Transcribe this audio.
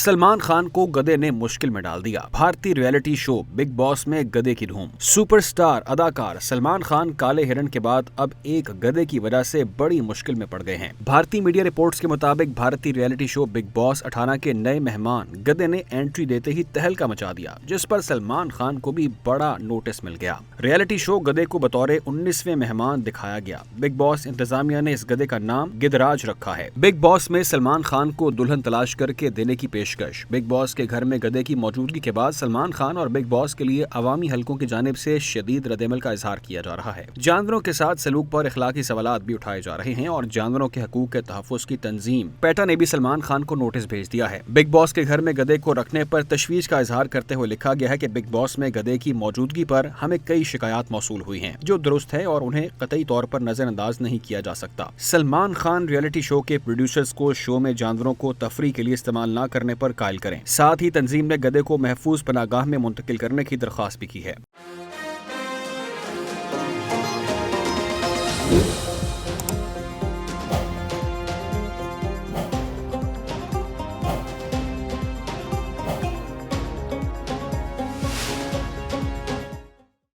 सलमान खान को गधे ने मुश्किल में डाल दिया। भारतीय रियलिटी शो बिग बॉस में गधे की धूम। सुपरस्टार अदाकार सलमान खान काले हिरण के बाद अब एक गधे की वजह से बड़ी मुश्किल में पड़ गए हैं। भारतीय मीडिया रिपोर्ट्स के मुताबिक भारतीय रियलिटी शो बिग बॉस 18 के नए मेहमान गधे ने एंट्री देते ही तहलका मचा दिया, जिस पर सलमान खान को भी बड़ा नोटिस मिल गया। रियलिटी शो गधे को बतौर 19वें मेहमान दिखाया गया। बिग बॉस इंतजामिया ने इस गधे का नाम गिदराज रखा है। बिग बॉस में सलमान खान को दुल्हन तलाश करके देने की पेशकश। बिग बॉस के घर में गधे की मौजूदगी के बाद सलमान खान और बिग बॉस के लिए अवामी हलकों की जानिब से शदीद रद्देमल का इजहार किया जा रहा है। जानवरों के साथ सलूक पर इखलाकी सवालात भी उठाए जा रहे हैं और जानवरों के हकूक के तहफ्फुज की तंजीम पेटा ने भी सलमान खान को नोटिस भेज दिया है। बिग बॉस के घर में गधे को रखने पर तशवीश का इजहार करते हुए लिखा गया है कि बिग बॉस में गधे की मौजूदगी पर हमें कई शिकायत मौसूल हुई हैं, जो दुरुस्त है और उन्हें कतई तौर पर नजरअंदाज नहीं किया जा सकता। सलमान खान रियलिटी शो के प्रोड्यूसर्स को शो में जानवरों को तफरी के लिए इस्तेमाल न करने पर कायल करें। साथ ही तंजीम ने गधे को महफूज पनागाह में मुंतकिल करने की दरख्वास्त भी की है।